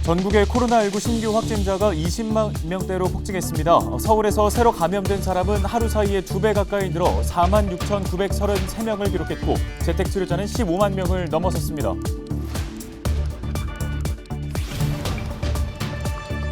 전국의 코로나19 신규 확진자가 20만 명대로 폭증했습니다. 서울에서 새로 감염된 사람은 하루 사이에 2배 가까이 늘어 46,933명을 기록했고 재택치료자는 15만 명을 넘어섰습니다.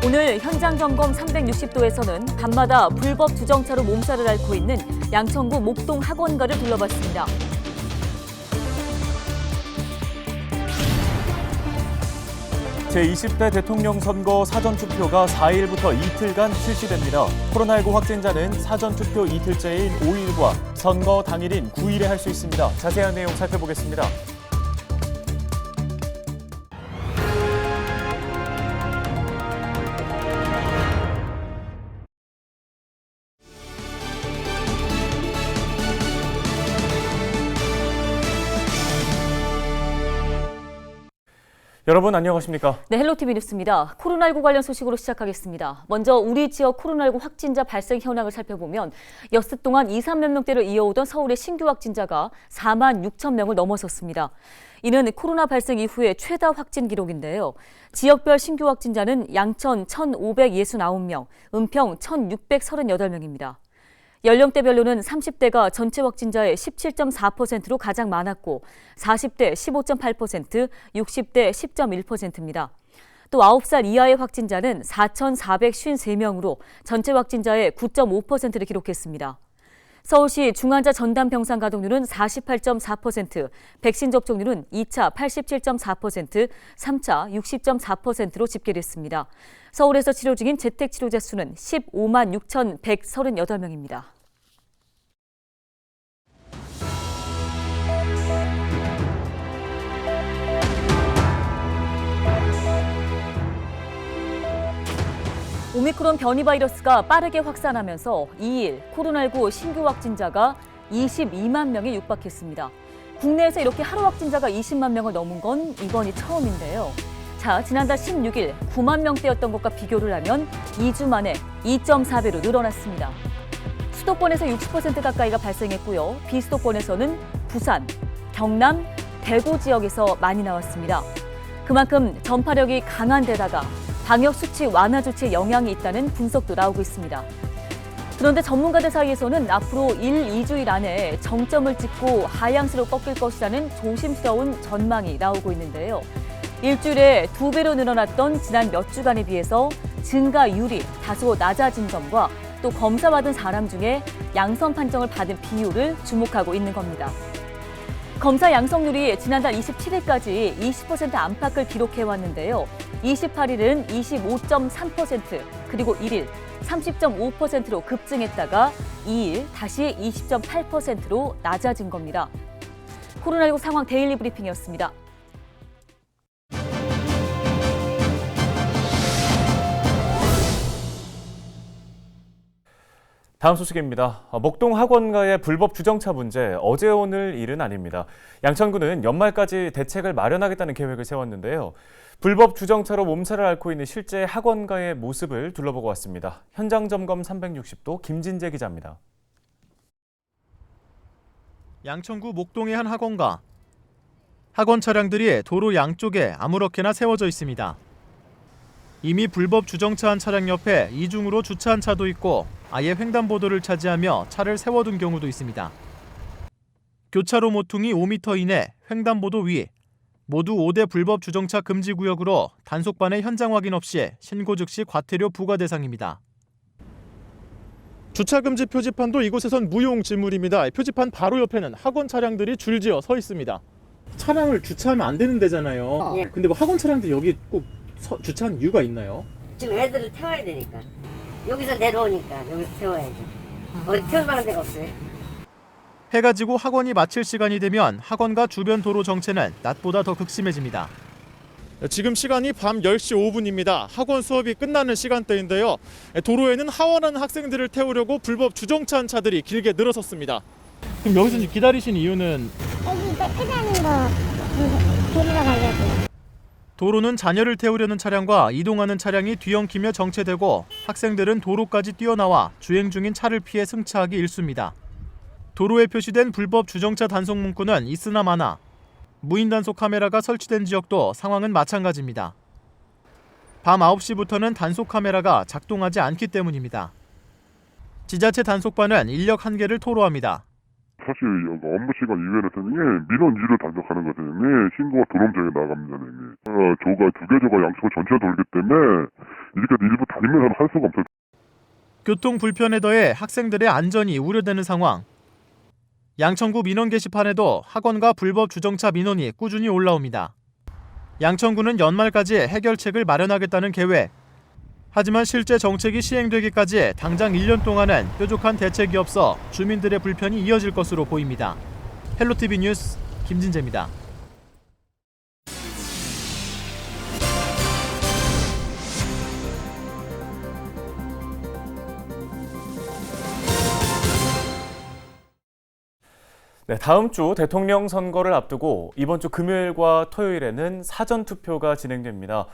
오늘 현장 점검 360도에서는 밤마다 불법 주정차로 몸살을 앓고 있는 양천구 목동 학원가를 둘러봤습니다. 제20대 대통령 선거 사전투표가 4일부터 이틀간 실시됩니다. 코로나19 확진자는 사전투표 이틀째인 5일과 선거 당일인 9일에 할 수 있습니다. 자세한 내용 살펴보겠습니다. 여러분 안녕하십니까? 네, 헬로티비 뉴스입니다. 코로나19 관련 소식으로 시작하겠습니다. 먼저 우리 지역 코로나19 확진자 발생 현황을 살펴보면 엿새 동안 2, 3만 명대로 이어오던 서울의 신규 확진자가 4만 6천 명을 넘어섰습니다. 이는 코로나 발생 이후에 최다 확진 기록인데요. 지역별 신규 확진자는 양천 1,569명, 은평 1,638명입니다. 연령대별로는 30대가 전체 확진자의 17.4%로 가장 많았고 40대 15.8%, 60대 10.1%입니다. 또 9살 이하의 확진자는 4,453명으로 전체 확진자의 9.5%를 기록했습니다. 서울시 중환자 전담 병상 가동률은 48.4%, 백신 접종률은 2차 87.4%, 3차 60.4%로 집계됐습니다. 서울에서 치료 중인 재택치료자 수는 15만 6,138명입니다. 오미크론 변이 바이러스가 빠르게 확산하면서 2일 코로나19 신규 확진자가 22만 명에 육박했습니다. 국내에서 이렇게 하루 확진자가 20만 명을 넘은 건 이번이 처음인데요. 자, 지난달 16일 9만 명대였던 것과 비교를 하면 2주 만에 2.4배로 늘어났습니다. 수도권에서 60% 가까이가 발생했고요. 비수도권에서는 부산, 경남, 대구 지역에서 많이 나왔습니다. 그만큼 전파력이 강한 데다가 방역수치 완화 조치에 영향이 있다는 분석도 나오고 있습니다. 그런데 전문가들 사이에서는 앞으로 1, 2주일 안에 정점을 찍고 하향세로 꺾일 것이라는 조심스러운 전망이 나오고 있는데요. 일주일에 2배로 늘어났던 지난 몇 주간에 비해서 증가율이 다소 낮아진 점과 또 검사받은 사람 중에 양성 판정을 받은 비율을 주목하고 있는 겁니다. 검사 양성률이 지난달 27일까지 20% 안팎을 기록해왔는데요. 28일은 25.3%, 그리고 1일 30.5%로 급증했다가 2일 다시 20.8%로 낮아진 겁니다. 코로나19 상황 데일리 브리핑이었습니다. 다음 소식입니다. 목동 학원가의 불법 주정차 문제, 어제 오늘 일은 아닙니다. 양천구는 연말까지 대책을 마련하겠다는 계획을 세웠는데요. 불법 주정차로 몸살을 앓고 있는 실제 학원가의 모습을 둘러보고 왔습니다. 현장 점검 360도 김진재 기자입니다. 양천구 목동의 한 학원가. 학원 차량들이 도로 양쪽에 아무렇게나 세워져 있습니다. 이미 불법 주정차한 차량 옆에 이중으로 주차한 차도 있고 아예 횡단보도를 차지하며 차를 세워둔 경우도 있습니다. 교차로 모퉁이 5m 이내, 횡단보도 위, 모두 5대 불법 주정차 금지 구역으로 단속반의 현장 확인 없이 신고 즉시 과태료 부과 대상입니다. 주차 금지 표지판도 이곳에선 무용지물입니다. 표지판 바로 옆에는 학원 차량들이 줄지어 서 있습니다. 차량을 주차하면 안 되는 데잖아요. 예. 근데 뭐 학원 차량들이 여기 꼭 주차한 이유가 있나요? 지금 애들을 태워야 되니까 여기서 내려오니까 여기서 태워야지. 어디 태울 만한 데가 없어요. 해가 지고 학원이 마칠 시간이 되면 학원과 주변 도로 정체는 낮보다 더 극심해집니다. 지금 시간이 밤 10시 5분입니다. 학원 수업이 끝나는 시간대인데요. 도로에는 하원하는 학생들을 태우려고 불법 주정차한 차들이 길게 늘어섰습니다. 그럼 여기서 기다리신 이유는? 애기 빼자는 거 데리러 가려고. 도로는 자녀를 태우려는 차량과 이동하는 차량이 뒤엉키며 정체되고 학생들은 도로까지 뛰어나와 주행 중인 차를 피해 승차하기 일쑤입니다. 도로에 표시된 불법 주정차 단속 문구는 있으나 마나 무인 단속 카메라가 설치된 지역도 상황은 마찬가지입니다. 밤 9시부터는 단속 카메라가 작동하지 않기 때문입니다. 지자체 단속반은 인력 한계를 토로합니다. 사실 여기 업무 시간 이외에는 민원 위로 단속하는 거거든요. 신고가 들어오면 저희가 나갑니다. 조가 두 개 조가 양쪽을 전체가 돌기 때문에 이렇게 일부 다니면서 할 수가 없어요. 교통 불편에 더해 학생들의 안전이 우려되는 상황. 양천구 민원 게시판에도 학원과 불법 주정차 민원이 꾸준히 올라옵니다. 양천구는 연말까지 해결책을 마련하겠다는 계획. 하지만 실제 정책이 시행되기까지 당장 1년 동안은 뾰족한 대책이 없어 주민들의 불편이 이어질 것으로 보입니다. 헬로티비 뉴스 김진재입니다. 네, 다음 주 대통령 선거를 앞두고 이번 주 금요일과 토요일에는 사전투표가 진행됩니다.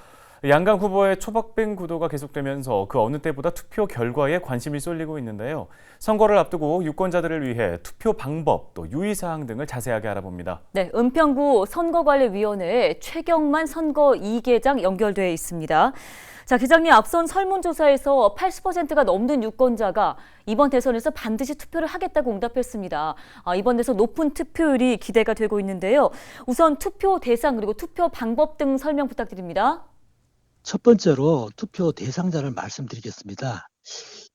양강 후보의 초박빙 구도가 계속되면서 그 어느 때보다 투표 결과에 관심이 쏠리고 있는데요. 선거를 앞두고 유권자들을 위해 투표 방법, 또 유의사항 등을 자세하게 알아봅니다. 네, 은평구 선거관리위원회에 최경만 선거 2계장 연결돼 있습니다. 자, 기장님, 앞선 설문조사에서 80%가 넘는 유권자가 이번 대선에서 반드시 투표를 하겠다고 응답했습니다. 이번 대선 높은 투표율이 기대가 되고 있는데요. 우선 투표 대상 그리고 투표 방법 등 설명 부탁드립니다. 첫 번째로 투표 대상자를 말씀드리겠습니다.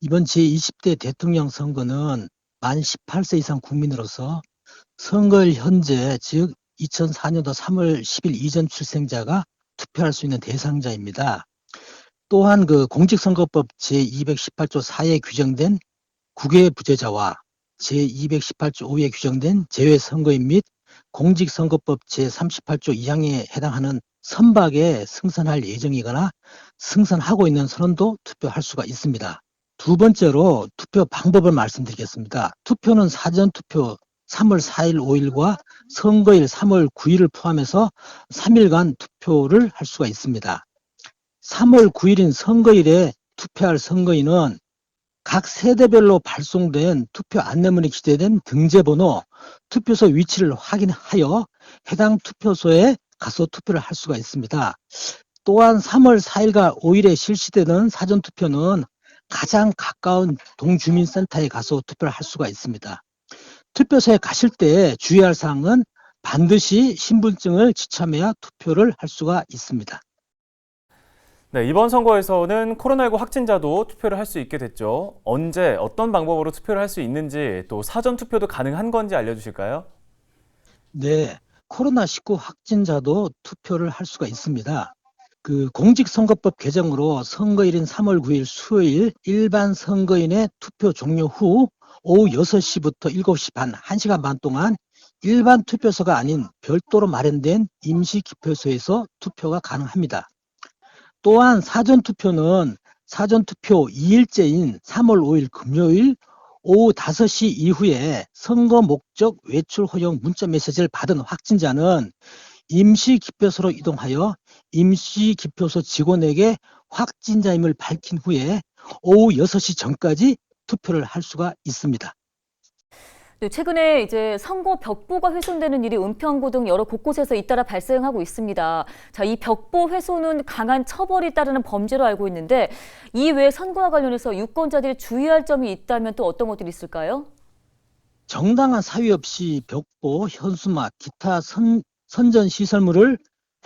이번 제20대 대통령 선거는 만 18세 이상 국민으로서 선거일 현재 즉 2004년도 3월 10일 이전 출생자가 투표할 수 있는 대상자입니다. 또한 공직선거법 제218조 4에 규정된 국외 부재자와 제218조 5에 규정된 제외선거인 및 공직선거법 제38조 2항에 해당하는 선박에 승선할 예정이거나 승선하고 있는 선원도 투표할 수가 있습니다. 두 번째로 투표 방법을 말씀드리겠습니다. 투표는 사전투표 3월 4일, 5일과 선거일 3월 9일을 포함해서 3일간 투표를 할 수가 있습니다. 3월 9일인 선거일에 투표할 선거인은 각 세대별로 발송된 투표 안내문에 기재된 등재번호, 투표소 위치를 확인하여 해당 투표소에 가서 투표를 할 수가 있습니다. 또한 3월 4일과 5일에 실시되는 사전투표는 가장 가까운 동주민센터에 가서 투표를 할 수가 있습니다. 투표소에 가실 때 주의할 사항은 반드시 신분증을 지참해야 투표를 할 수가 있습니다. 네, 이번 선거에서는 코로나19 확진자도 투표를 할 수 있게 됐죠. 언제 어떤 방법으로 투표를 할 수 있는지 또 사전투표도 가능한 건지 알려주실까요? 네, 코로나19 확진자도 투표를 할 수가 있습니다. 공직선거법 개정으로 선거일인 3월 9일 수요일 일반 선거인의 투표 종료 후 오후 6시부터 7시 반, 1시간 반 동안 일반 투표소가 아닌 별도로 마련된 임시기표소에서 투표가 가능합니다. 또한 사전투표는 사전투표 2일째인 3월 5일 금요일 오후 5시 이후에 선거 목적 외출 허용 문자 메시지를 받은 확진자는 임시기표소로 이동하여 임시기표소 직원에게 확진자임을 밝힌 후에 오후 6시 전까지 투표를 할 수가 있습니다. 네, 최근에 이제 선거 벽보가 훼손되는 일이 은평구 등 여러 곳곳에서 잇따라 발생하고 있습니다. 자, 이 벽보 훼손은 강한 처벌이 따르는 범죄로 알고 있는데 이 외에 선거와 관련해서 유권자들이 주의할 점이 있다면 또 어떤 것들이 있을까요? 정당한 사유 없이 벽보, 현수막, 기타 선전 시설물을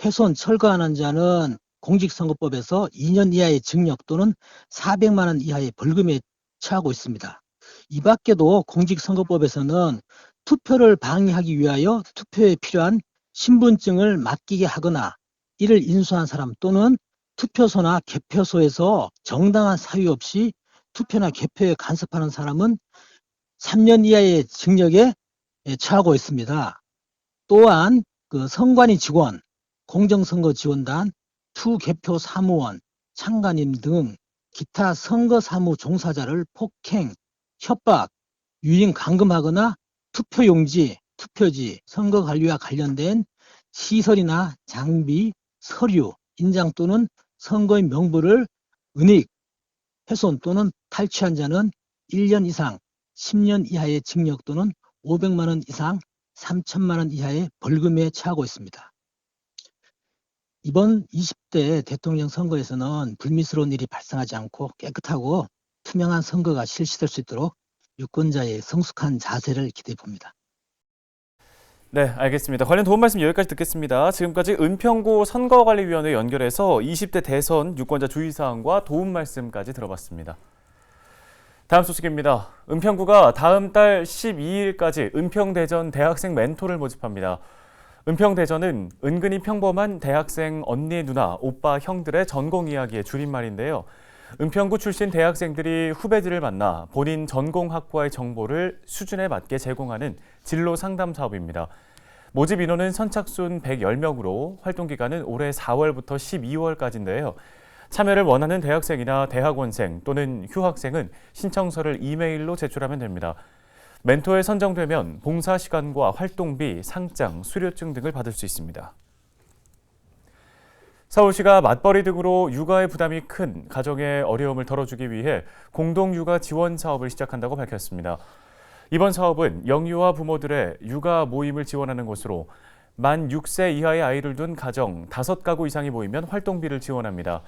훼손, 철거하는 자는 공직선거법에서 2년 이하의 징역 또는 400만 원 이하의 벌금에 처하고 있습니다. 이 밖에도 공직선거법에서는 투표를 방해하기 위하여 투표에 필요한 신분증을 맡기게 하거나 이를 인수한 사람 또는 투표소나 개표소에서 정당한 사유 없이 투표나 개표에 간섭하는 사람은 3년 이하의 징역에 처하고 있습니다. 또한 선관위 직원, 공정선거 지원단, 투개표 사무원, 참관인 등 기타 선거사무 종사자를 폭행, 협박, 유인 감금하거나 투표용지, 투표지, 선거관리와 관련된 시설이나 장비, 서류, 인장 또는 선거인 명부를 은닉, 훼손 또는 탈취한 자는 1년 이상 10년 이하의 징역 또는 500만 원 이상 3천만 원 이하의 벌금에 처하고 있습니다. 이번 20대 대통령 선거에서는 불미스러운 일이 발생하지 않고 깨끗하고 투명한 선거가 실시될 수 있도록 유권자의 성숙한 자세를 기대해 봅니다. 네, 알겠습니다. 관련 도움 말씀 여기까지 듣겠습니다. 지금까지 은평구 선거관리위원회 연결해서 20대 대선 유권자 주의사항과 도움 말씀까지 들어봤습니다. 다음 소식입니다. 은평구가 다음 달 12일까지 은평대전 대학생 멘토를 모집합니다. 은평대전은 은근히 평범한 대학생 언니, 누나, 오빠, 형들의 전공 이야기의 줄임말인데요. 은평구 출신 대학생들이 후배들을 만나 본인 전공 학과의 정보를 수준에 맞게 제공하는 진로 상담 사업입니다. 모집 인원은 선착순 110명으로 활동 기간은 올해 4월부터 12월까지인데요. 참여를 원하는 대학생이나 대학원생 또는 휴학생은 신청서를 이메일로 제출하면 됩니다. 멘토에 선정되면 봉사 시간과 활동비, 상장, 수료증 등을 받을 수 있습니다. 서울시가 맞벌이 등으로 육아의 부담이 큰 가정의 어려움을 덜어주기 위해 공동육아 지원 사업을 시작한다고 밝혔습니다. 이번 사업은 영유아 부모들의 육아 모임을 지원하는 곳으로 만 6세 이하의 아이를 둔 가정 5가구 이상이 모이면 활동비를 지원합니다.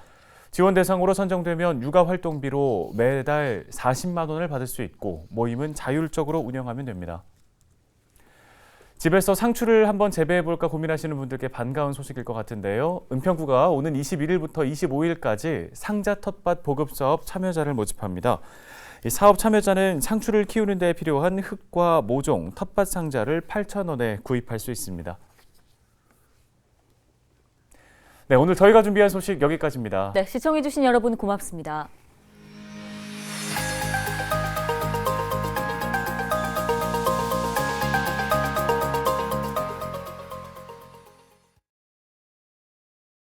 지원 대상으로 선정되면 육아 활동비로 매달 40만 원을 받을 수 있고 모임은 자율적으로 운영하면 됩니다. 집에서 상추를 한번 재배해볼까 고민하시는 분들께 반가운 소식일 것 같은데요. 은평구가 오는 21일부터 25일까지 상자 텃밭 보급 사업 참여자를 모집합니다. 이 사업 참여자는 상추를 키우는 데 필요한 흙과 모종, 텃밭 상자를 8,000원에 구입할 수 있습니다. 네, 오늘 저희가 준비한 소식 여기까지입니다. 네, 시청해주신 여러분 고맙습니다.